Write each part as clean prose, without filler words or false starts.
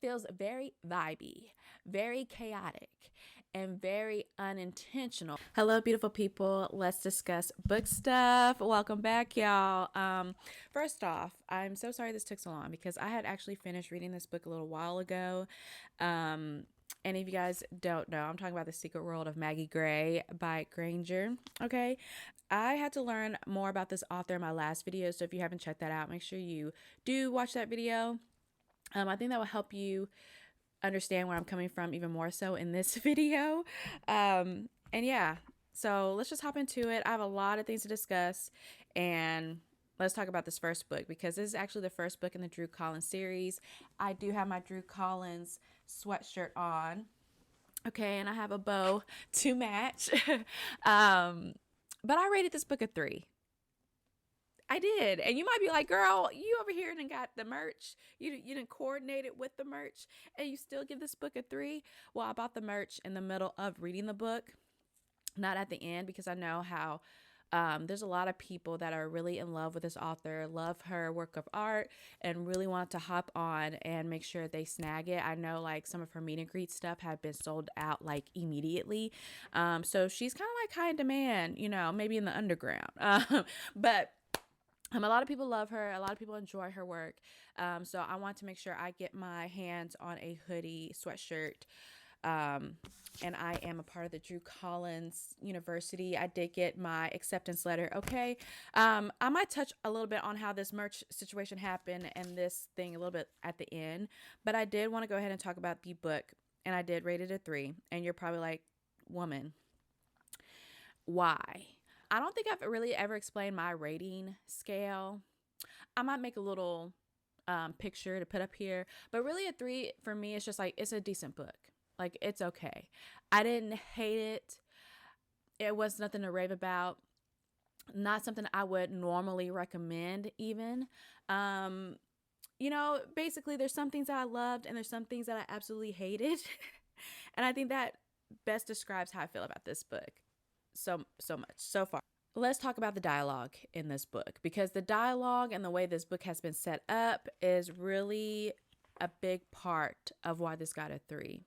feels very vibey, very chaotic, and very unintentional. Hello, beautiful people. Let's discuss book stuff. Welcome back, y'all. First off, I'm so sorry this took so long because I had actually finished reading this book a little while ago. And if you guys don't know, I'm talking about The Secret World of Maggie Gray by GRANGER. Okay. I had to learn more about this author in my last video. So if you haven't checked that out, make sure you do watch that video. I think that will help you understand where I'm coming from even more so in this video. And yeah, so let's just hop into it. I have a lot of things to discuss, and let's talk about this first book because this is actually the first book in the Drew Collins series. I do have my Drew Collins sweatshirt on. Okay, and I have a bow to match. But I rated this book a 3. I did. And you might be like, girl, you over here and got the merch. You didn't coordinate it with the merch and you still give this book a 3. Well, I bought the merch in the middle of reading the book, not at the end, because I know how there's a lot of people that are really in love with this author, love her work of art, and really want to hop on and make sure they snag it. I know like some of her meet and greet stuff had been sold out like immediately. So she's kind of like high in demand, you know, maybe in the underground. But a lot of people love her. A lot of people enjoy her work. So I want to make sure I get my hands on a hoodie sweatshirt. And I am a part of the Drew Collins University. I did get my acceptance letter. Okay. I might touch a little bit on how this merch situation happened and this thing a little bit at the end, but I did want to go ahead and talk about the book, and I did rate it a 3. And you're probably like, woman, why? I don't think I've really ever explained my rating scale. I might make a little picture to put up here, but really a 3 for me is just like, it's a decent book. Like, it's okay. I didn't hate it. It was nothing to rave about. Not something I would normally recommend even. You know, basically there's some things that I loved and there's some things that I absolutely hated. And I think that best describes how I feel about this book. So much so far. Let's talk about the dialogue in this book, because the dialogue and the way this book has been set up is really a big part of why this got a 3.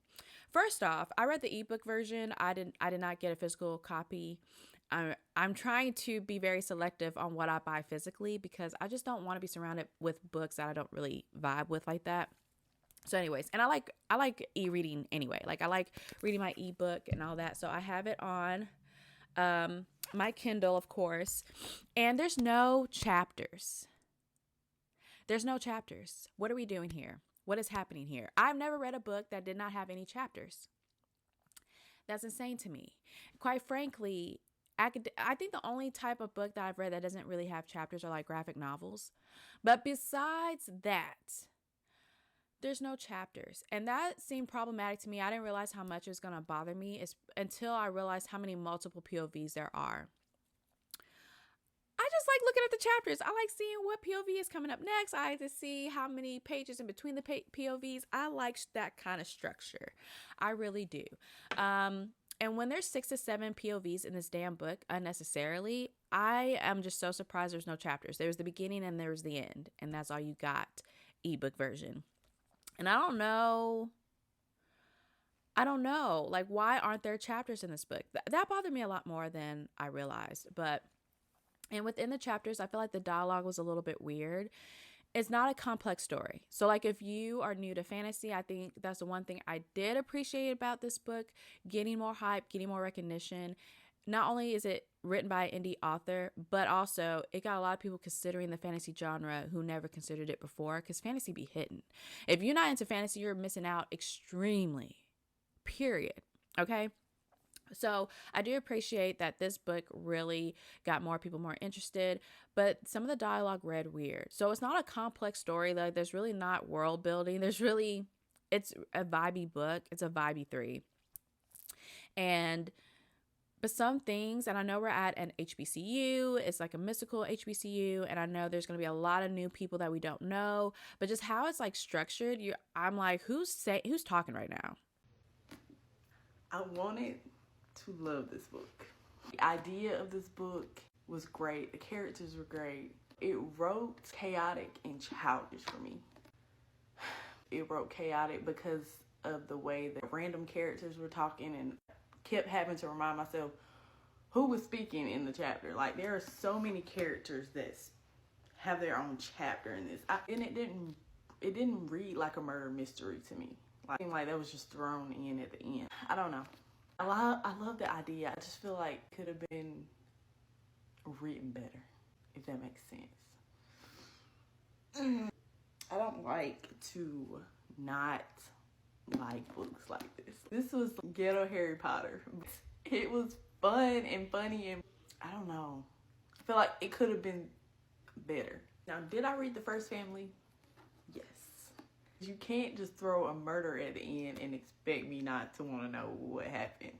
First off, I read the ebook version. I did not get a physical copy. I'm trying to be very selective on what I buy physically because I just don't want to be surrounded with books that I don't really vibe with like that. So anyways, and I like e-reading anyway. Like I like reading my ebook and all that. So I have it on my Kindle, of course, and there's no chapters. There's no chapters. What are we doing here? What is happening here? I've never read a book that did not have any chapters. That's insane to me. Quite frankly, I think the only type of book that I've read that doesn't really have chapters are like graphic novels. But besides that, there's no chapters. And that seemed problematic to me. I didn't realize how much it was going to bother me until I realized how many multiple POVs there are. I just like looking at the chapters. I like seeing what POV is coming up next. I like to see how many pages in between the POVs. I like that kind of structure. I really do. And when there's 6 to 7 POVs in this damn book unnecessarily, I am just so surprised there's no chapters. There was the beginning and there was the end. And that's all you got, ebook version. And I don't know, like, why aren't there chapters in this book? That bothered me a lot more than I realized. And within the chapters, I feel like the dialogue was a little bit weird. It's not a complex story. So like if you are new to fantasy, I think that's the one thing I did appreciate about this book, getting more hype, getting more recognition. Not only is it written by an indie author, but also it got a lot of people considering the fantasy genre who never considered it before, because fantasy be hitting. If you're not into fantasy, you're missing out extremely, period. Okay. So I do appreciate that this book really got more people more interested, but some of the dialogue read weird. So it's not a complex story. Like there's really not world building. It's a vibey book. It's a vibey 3. But some things, and I know we're at an HBCU, it's like a mystical HBCU, and I know there's going to be a lot of new people that we don't know, but just how it's like structured, I'm like, who's talking right now? I wanted to love this book. The idea of this book was great. The characters were great. It wrote chaotic and childish for me. It wrote chaotic because of the way that random characters were talking, and kept having to remind myself who was speaking in the chapter. Like, there are so many characters that have their own chapter in this, and it didn't read like a murder mystery to me. Like that was just thrown in at the end. I don't know. I love the idea. I just feel like it could have been written better, if that makes sense. I don't like to not like books like this. This was ghetto Harry Potter. It was fun and funny, and I don't know. I feel like it could have been better. Now, did I read the first family? Yes. You can't just throw a murder at the end and expect me not to want to know what happened.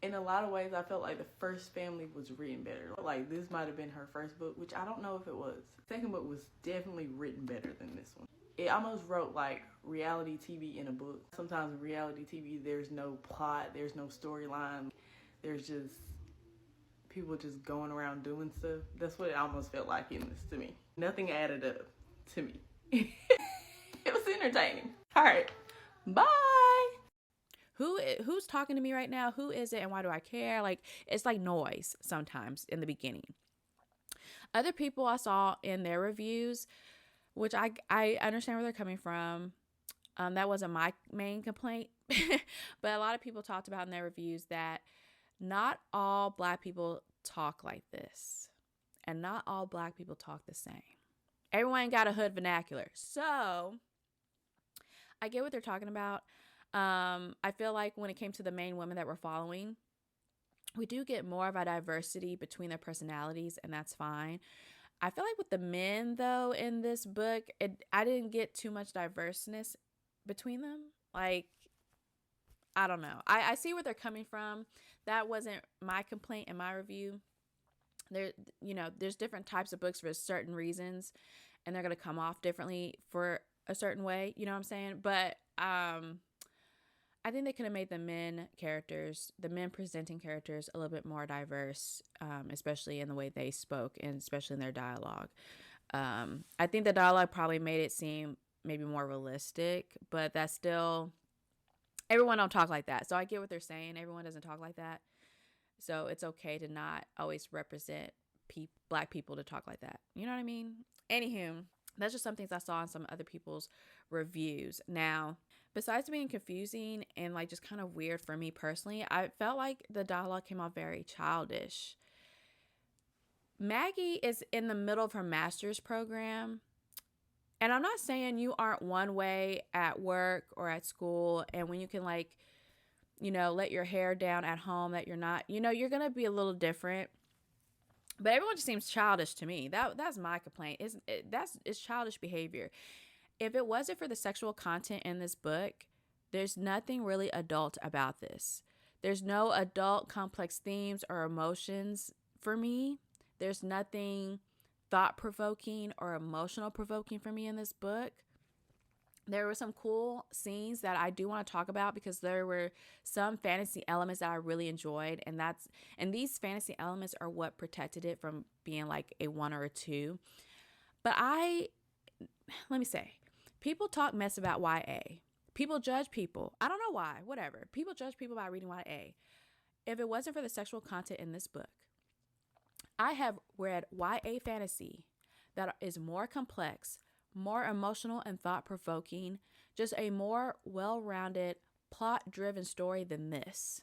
In a lot of ways, I felt like the first family was written better. Like, this might have been her first book, which I don't know if it was. The second book was definitely written better than this one. It almost wrote like reality TV in a book. Sometimes in reality TV, there's no plot, there's no storyline. There's just people just going around doing stuff. That's what it almost felt like in this to me. Nothing added up to me. It was entertaining. All right, bye. Who's talking to me right now? Who is it, and why do I care? Like, it's like noise sometimes in the beginning. Other people I saw in their reviews, which I understand where they're coming from. That wasn't my main complaint, but a lot of people talked about in their reviews that not all Black people talk like this, and not all Black people talk the same. Everyone got a hood vernacular, so I get what they're talking about. I feel like when it came to the main women that we're following, we do get more of a diversity between their personalities, and that's fine. I feel like with the men, though, in this book, I didn't get too much diverseness between them. Like, I don't know. I see where they're coming from. That wasn't my complaint in my review. There's different types of books for certain reasons, and they're going to come off differently for a certain way. You know what I'm saying? But I think they could have made the men presenting characters a little bit more diverse, especially in the way they spoke and especially in their dialogue. I think the dialogue probably made it seem maybe more realistic, but that's still, everyone don't talk like that. So I get what they're saying. Everyone doesn't talk like that. So it's okay to not always represent Black people to talk like that. You know what I mean? Anywho, that's just some things I saw in some other people's reviews. Now, besides being confusing and like just kind of weird for me personally, I felt like the dialogue came off very childish. Maggie is in the middle of her master's program. And I'm not saying you aren't one way at work or at school, and when you can like, let your hair down at home, that you're not, you're going to be a little different. But everyone just seems childish to me. That's my complaint. It's childish behavior. If it wasn't for the sexual content in this book, there's nothing really adult about this. There's no adult complex themes or emotions for me. There's nothing thought-provoking or emotional-provoking for me in this book. There were some cool scenes that I do want to talk about because there were some fantasy elements that I really enjoyed, and these fantasy elements are what protected it from being like a 1 or a 2. But let me say, people talk mess about YA. People judge people. I don't know why. Whatever. People judge people by reading YA. If it wasn't for the sexual content in this book, I have read YA fantasy that is more complex, more emotional and thought-provoking, just a more well-rounded, plot-driven story than this.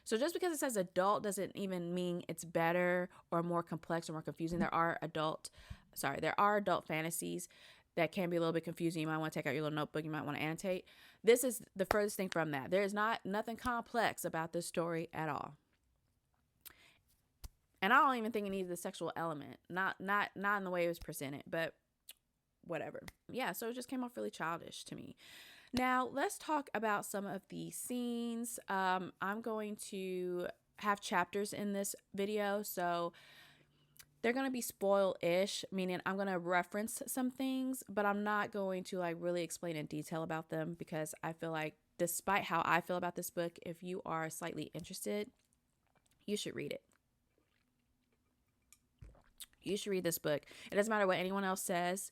So just because it says adult doesn't even mean it's better or more complex or more confusing. There are adult fantasies that can be a little bit confusing. You might want to take out your little notebook. You might want to annotate. This is the furthest thing from that. There is nothing complex about this story at all. And I don't even think it needs the sexual element. Not in the way it was presented, but whatever. Yeah, so it just came off really childish to me. Now, let's talk about some of the scenes. I'm going to have chapters in this video, so they're going to be spoil-ish, meaning I'm going to reference some things, but I'm not going to like really explain in detail about them because I feel like despite how I feel about this book, if you are slightly interested, you should read it. You should read this book. It doesn't matter what anyone else says.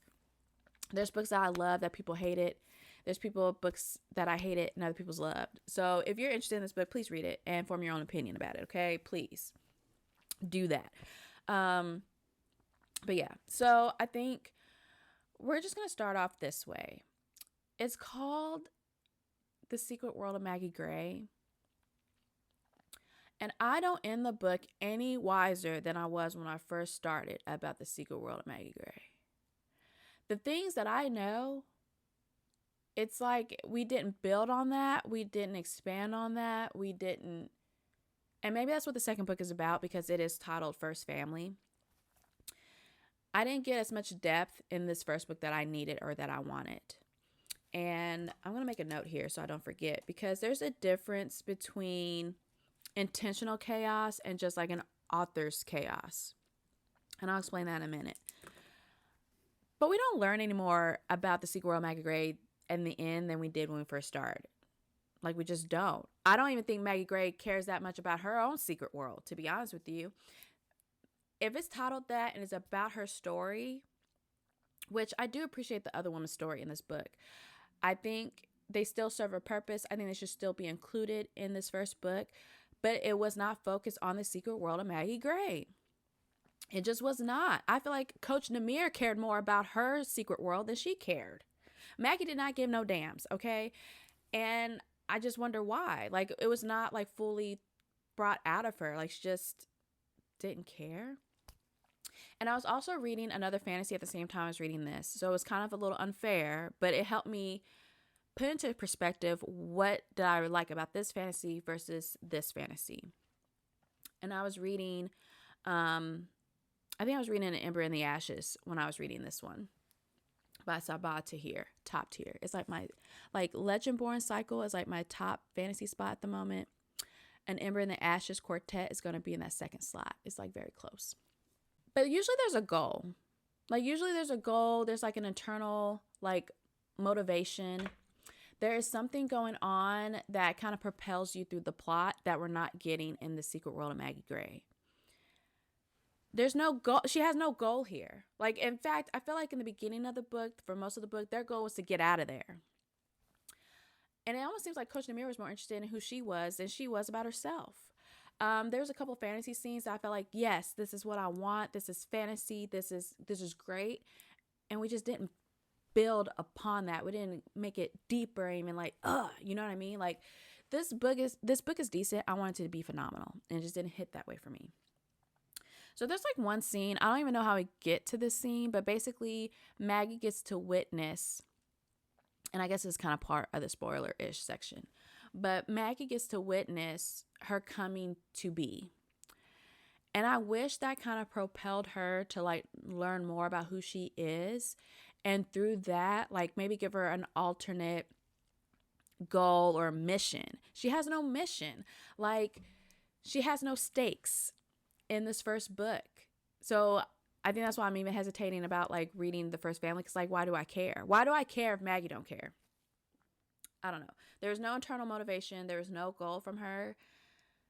There's books that I love that people hated. There's books that I hated and other people's loved. So if you're interested in this book, please read it and form your own opinion about it. Okay, please do that. But yeah, so I think we're just gonna start off this way. It's called The Secret World of Maggie Gray. And I don't end the book any wiser than I was when I first started about The Secret World of Maggie Gray. The things that I know, it's like we didn't build on that. We didn't expand on that. And maybe that's what the second book is about, because it is titled First Family. I didn't get as much depth in this first book that I needed or that I wanted. And I'm going to make a note here so I don't forget, because there's a difference between intentional chaos and just like an author's chaos. And I'll explain that in a minute. But we don't learn any more about The Secret World of Maggie Gray in the end than we did when we first started. Like, we just don't. I don't even think Maggie Gray cares that much about her own secret world, to be honest with you. If it's titled that and it's about her story, which I do appreciate the other woman's story in this book, I think they still serve a purpose. I think they should still be included in this first book, but it was not focused on the secret world of Maggie Gray. It just was not. I feel like Coach Namir cared more about her secret world than she cared. Maggie did not give no dams, okay? And I just wonder why. Like, it was not like fully brought out of her. Like, she just didn't care. And I was also reading another fantasy at the same time I was reading this. So it was kind of a little unfair, but it helped me put into perspective what did I like about this fantasy versus this fantasy. And I was reading, I think I was reading An Ember in the Ashes when I was reading this one by 𝙬𝚑, top tier. It's like my, Legendborn Cycle is like my top fantasy spot at the moment. An Ember in the Ashes quartet is going to be in that second slot. It's like very close. But usually there's a goal. There's like an internal motivation. There is something going on that kind of propels you through the plot that we're not getting in The Secret World of Maggie Gray. There's no goal. She has no goal here. Like, in fact, I feel like in the beginning of the book, for most of the book, their goal was to get out of there. And it almost seems like Coach Namir was more interested in who she was than she was about herself. There's a couple fantasy scenes that I felt like, yes, this is what I want. This is fantasy. This is great. And we just didn't build upon that. We didn't make it deeper, even you know what I mean? Like, this book is decent. I want it to be phenomenal. And it just didn't hit that way for me. So there's like one scene. I don't even know how we get to this scene, but basically Maggie gets to witness, and I guess it's kind of part of the spoiler-ish section, but Maggie gets to witness her coming to be. And I wish that kind of propelled her to learn more about who she is. And through that, maybe give her an alternate goal or mission. She has no mission. She has no stakes in this first book. So I think that's why I'm even hesitating about reading The First Family. Because why do I care? Why do I care if Maggie don't care? I don't know. There's no internal motivation. There was no goal from her.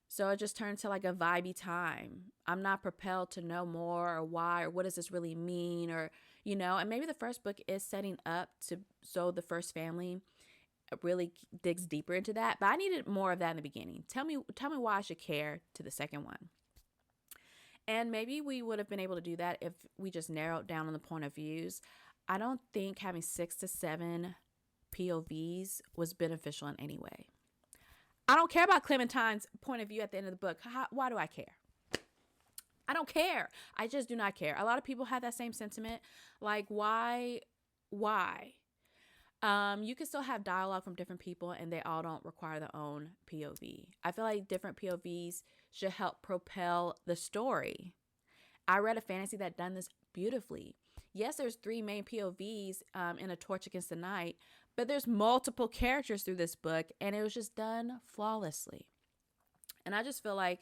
So it just turned to a vibey time. I'm not propelled to know more or why or what does this really mean, or, and maybe the first book is setting up so The First Family really digs deeper into that. But I needed more of that in the beginning. Tell me why I should care to the second one. And maybe we would have been able to do that if we just narrowed down on the point of views. I don't think having 6 to 7 POVs was beneficial in any way. I don't care about Clementine's point of view at the end of the book. Why do I care? I don't care. I just do not care. A lot of people have that same sentiment. Why? You can still have dialogue from different people and they all don't require their own POV. I feel like different POVs should help propel the story. I read a fantasy that done this beautifully. Yes, there's 3 main POVs in A Torch Against the Night, but there's multiple characters through this book and it was just done flawlessly. And I just feel like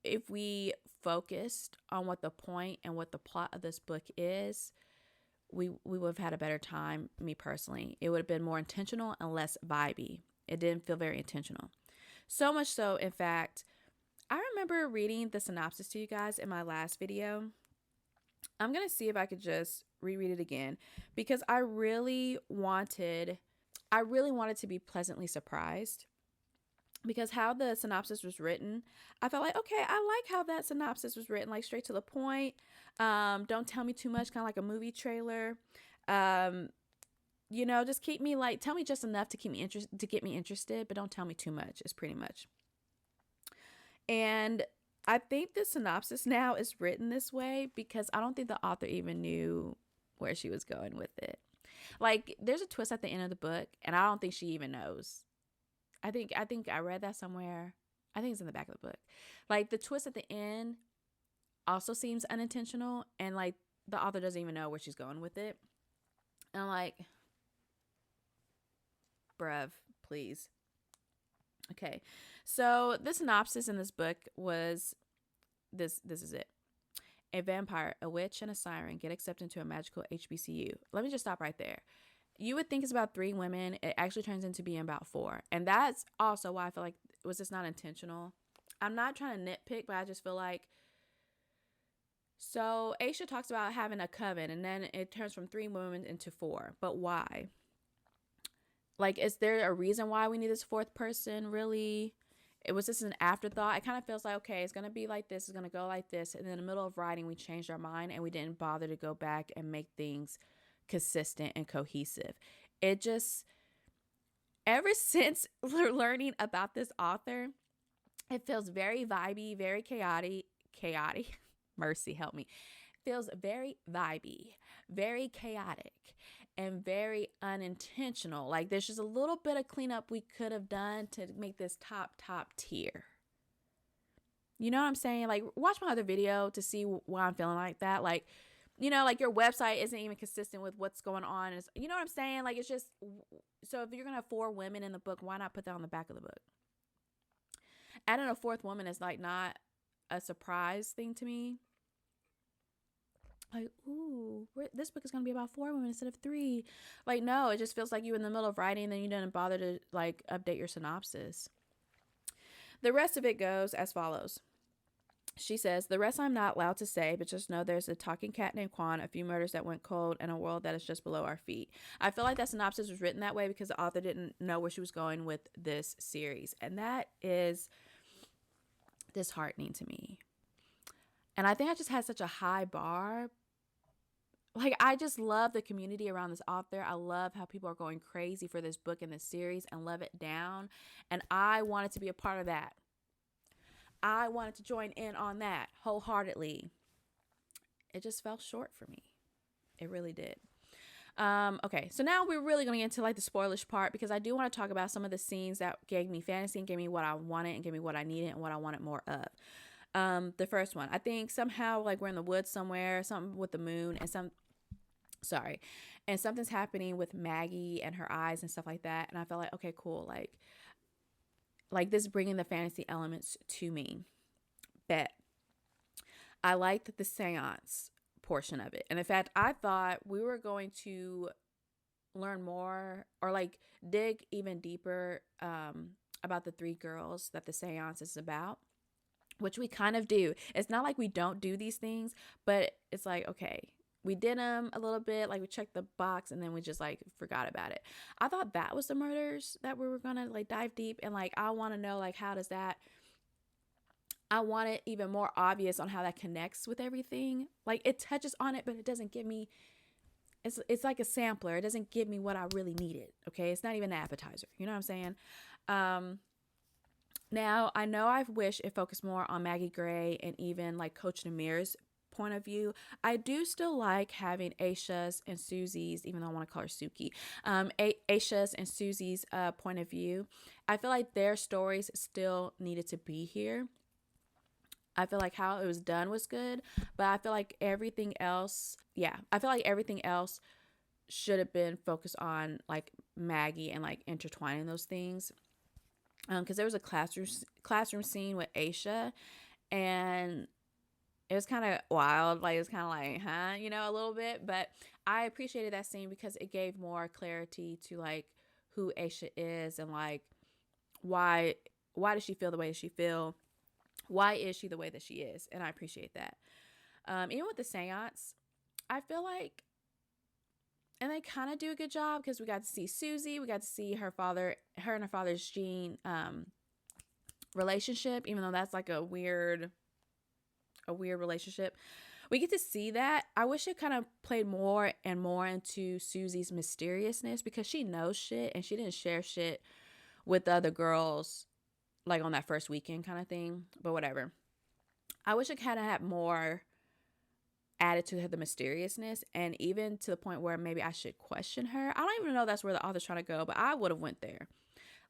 if we focused on what the point and what the plot of this book is, we would have had a better time, me personally. It would have been more intentional and less vibey. It didn't feel very intentional. So much so, in fact, I remember reading the synopsis to you guys in my last video. I'm going to see if I could just reread it again because I really wanted to be pleasantly surprised because how the synopsis was written, I felt like, okay, I like how that synopsis was written, like straight to the point. Don't tell me too much, kind of like a movie trailer. You know, just keep me like, tell me just enough to keep me to get me interested, but don't tell me too much. It's pretty much. And I think the synopsis now is written this way because I don't think the author even knew where she was going with it. Like, there's a twist at the end of the book, and I don't think she even knows. I think I read that somewhere. I think it's in the back of the book. Like, the twist at the end also seems unintentional, and like the author doesn't even know where she's going with it. And I'm like, bruv, please. Okay, so the synopsis in this book was this is it. A vampire, a witch, and a siren get accepted into a magical HBCU. Let me just stop right there. You would think it's about 3 women. It actually turns into being about 4. And that's also why I feel like it was just not intentional. I'm not trying to nitpick, but I just feel like, so 𝙬sya talks about having a coven, and then it turns from 3 women into 4. But why? Like, is there a reason why we need this 4th person, really? It was just an afterthought. It kind of feels like, okay, it's going to be like this, it's going to go like this. And then in the middle of writing, we changed our mind and we didn't bother to go back and make things consistent and cohesive. It just, ever since learning about this author, it feels very vibey, very chaotic, mercy help me, feels very vibey, very chaotic, and very unintentional. Like, there's just a little bit of cleanup we could have done to make this top tier. You know what I'm saying? Like, watch my other video to see why I'm feeling like that. Like, you know, like your website isn't even consistent with what's going on. It's, you know what I'm saying? Like, it's just, so if you're going to have 4 women in the book, why not put that on the back of the book? Adding a 4th woman is like not a surprise thing to me. Like, ooh, this book is going to be about 4 women instead of 3. Like, no, it just feels like you in the middle of writing and then you didn't bother to like update your synopsis. The rest of it goes as follows. She says, the rest I'm not allowed to say, but just know there's a talking cat named Quan, a few murders that went cold, and a world that is just below our feet. I feel like that synopsis was written that way because the author didn't know where she was going with this series. And that is disheartening to me. And I think I just had such a high bar. Like, I just love the community around this author. I love how people are going crazy for this book and this series and love it down. And I wanted to be a part of that. I wanted to join in on that wholeheartedly. It just fell short for me. It really did. Okay, so now we're really going to get into like the spoilish part because I do want to talk about some of the scenes that gave me fantasy and gave me what I wanted and gave me what I needed and what I wanted more of. The first one, I think somehow like we're in the woods somewhere, something with the moon and something's happening with Maggie and her eyes and stuff like that. And I felt like, okay, cool. Like this bringing the fantasy elements to me. Bet. I liked the seance portion of it. And in fact, I thought we were going to learn more or like dig even deeper about the 3 girls that the seance is about, which we kind of do. It's not like we don't do these things, but it's like, okay, we did them a little bit, like we checked the box and then we just like forgot about it. I thought that was the murders that we were gonna like dive deep and like I want to know like how does that, I want it even more obvious on how that connects with everything. Like it touches on it, but it doesn't give me, it's like a sampler. It doesn't give me what I really needed. Okay, it's not even an appetizer. You know what I'm saying? Now I know I wish it focused more on Maggie Gray and even like Coach Namir's point of view. I do still like having 𝙬sya's and Susie's, even though I want to call her Suki, 𝙬sya's and Susie's point of view. I feel like their stories still needed to be here. I feel like how it was done was good, but I feel like everything else, should have been focused on like Maggie and like intertwining those things. Because there was a classroom scene with 𝙬sya, and it was kind of wild. Like, it was kind of like, huh, you know, a little bit. But I appreciated that scene because it gave more clarity to, like, who 𝙬sya is and, like, why does she feel the way that she feel? Why is she the way that she is? And I appreciate that. Even with the seance, I feel like, and they kind of do a good job because we got to see Susie, we got to see her and her father's gene relationship, even though that's like a weird relationship. We get to see that. I wish it kind of played more and more into Susie's mysteriousness, because she knows shit and she didn't share shit with the other girls like on that first weekend kind of thing. But whatever. I wish it kind of had more added to the mysteriousness, and even to the point where maybe I should question her. I don't even know that's where the author's trying to go, but I would have went there.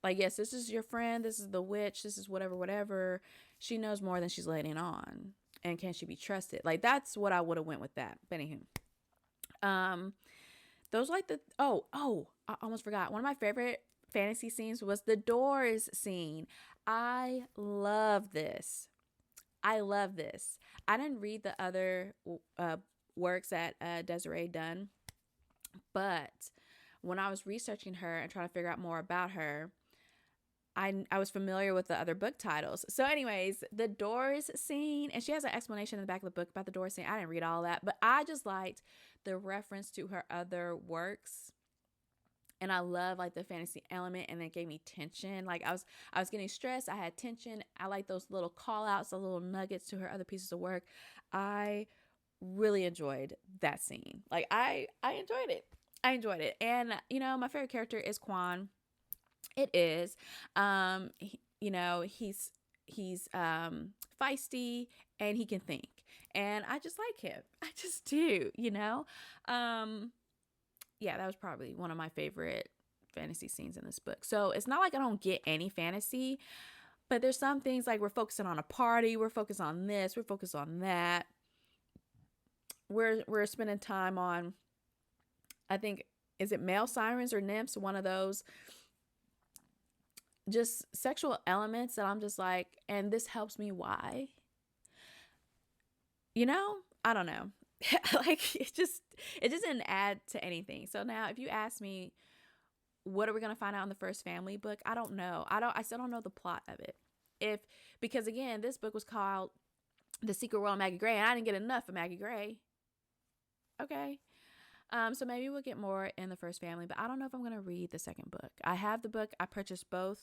Like, yes, this is your friend, this is the witch, this is whatever. She knows more than she's letting on. And can she be trusted? Like, that's what I would have went with that. But anywho. Those like the I almost forgot. One of my favorite fantasy scenes was the doors scene. I love this. I didn't read the other works that Desiree done, but when I was researching her and trying to figure out more about her, I was familiar with the other book titles. So anyways, the doors scene, and she has an explanation in the back of the book about the doors scene. I didn't read all that, but I just liked the reference to her other works. And I love like the fantasy element, and it gave me tension. Like I was getting stressed. I had tension. I like those little call outs, the little nuggets to her other pieces of work. I really enjoyed that scene. Like I enjoyed it. And you know, my favorite character is Quan. It is. He's feisty and he can think. And I just like him. I just do, you know? Yeah, that was probably one of my favorite fantasy scenes in this book. So it's not like I don't get any fantasy, but there's some things like we're focusing on a party, we're focused on this, we're focused on that. We're spending time on, I think, is it male sirens or nymphs? One of those. Just sexual elements that I'm just like, and this helps me. Why? You know? I don't know. Like it just didn't add to anything. So now if you ask me, what are we going to find out in the first family book? I don't know. I still don't know the plot of it. Because again, this book was called The Secret World of Maggie Gray, and I didn't get enough of Maggie Gray. Okay. So maybe we'll get more in the first family, but I don't know if I'm going to read the second book. I have the book. I purchased both.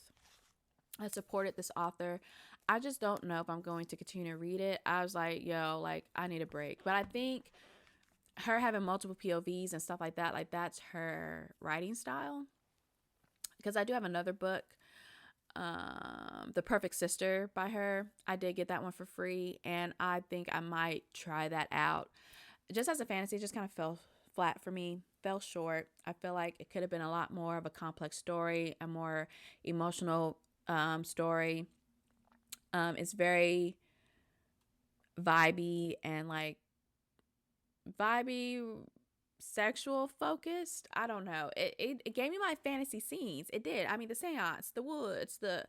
I supported this author. I just don't know if I'm going to continue to read it. I was like, yo, like I need a break. But I think her having multiple POVs and stuff like that's her writing style. Because I do have another book, The Perfect Sister by her. I did get that one for free, and I think I might try that out. Just as a fantasy, it just kind of fell flat for me, fell short. I feel like it could have been a lot more of a complex story, a more emotional story. It's very vibey and like sexual focused. I don't know. It gave me my fantasy scenes. It did. I mean, the seance, the woods, the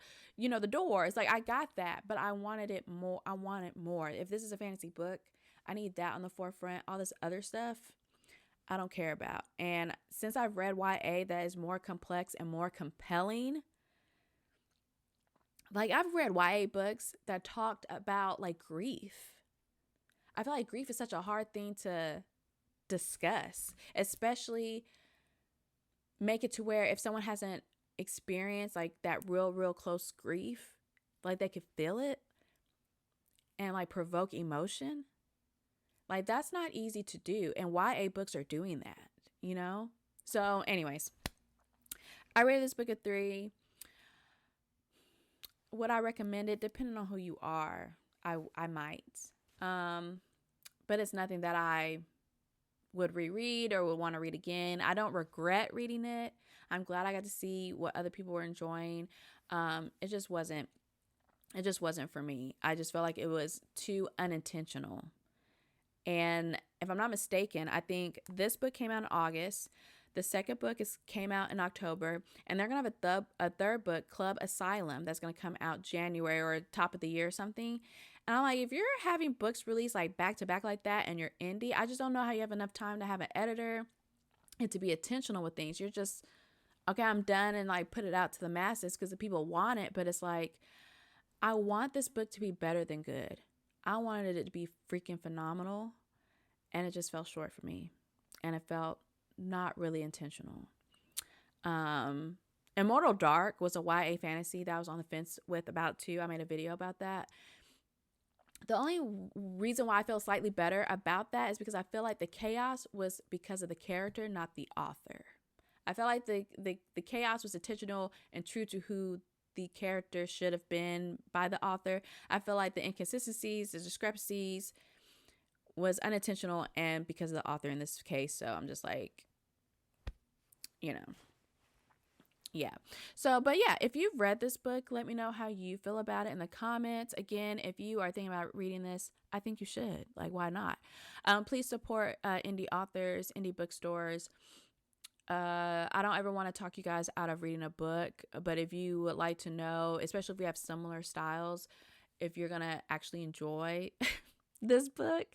doors. Like I got that, but I wanted it more. I wanted more. If this is a fantasy book, I need that on the forefront. All this other stuff, I don't care about. And since I've read YA that is more complex and more compelling, like I've read YA books that talked about like grief. I feel like grief is such a hard thing to discuss, especially make it to where if someone hasn't experienced like that real close grief, like they could feel it and like provoke emotion. Like that's not easy to do, and YA books are doing that, you know? So anyways, I rated this book a 3. Would I recommend it? Depending on who you are, I might. But it's nothing that I would reread or would want to read again. I don't regret reading it. I'm glad I got to see what other people were enjoying. It just wasn't for me. I just felt like it was too unintentional. And if I'm not mistaken, I think this book came out in August. The second book came out in October, and they're going to have a third book, Club Asylum, that's going to come out January or top of the year or something. And I'm like, if you're having books released like back to back like that and you're indie, I just don't know how you have enough time to have an editor and to be intentional with things. You're just, okay, I'm done, and like put it out to the masses because the people want it. But it's like, I want this book to be better than good. I wanted it to be freaking phenomenal. and it just fell short for me, and it felt not really intentional. Immortal Dark was a YA fantasy that I was on the fence with about too. I made a video about that. The only reason why I feel slightly better about that is because I feel like the chaos was because of the character, not the author. I felt like the chaos was intentional and true to who the character should have been by the author. I feel like the inconsistencies, the discrepancies was unintentional and because of the author in this case. So I'm just like, you know, yeah. So, but yeah, if you've read this book, let me know how you feel about it in the comments. Again, if you are thinking about reading this, I think you should. Like, why not? Please support indie authors, indie bookstores. I don't ever want to talk you guys out of reading a book, but if you would like to know, especially if we have similar styles, if you're going to actually enjoy this book,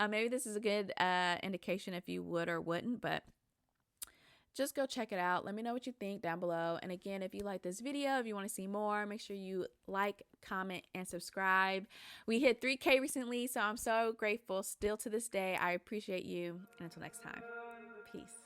maybe this is a good indication if you would or wouldn't, but just go check it out. Let me know what you think down below. And again, if you like this video, if you want to see more, make sure you like, comment, and subscribe. We hit 3K recently, so I'm so grateful still to this day. I appreciate you. And until next time, peace.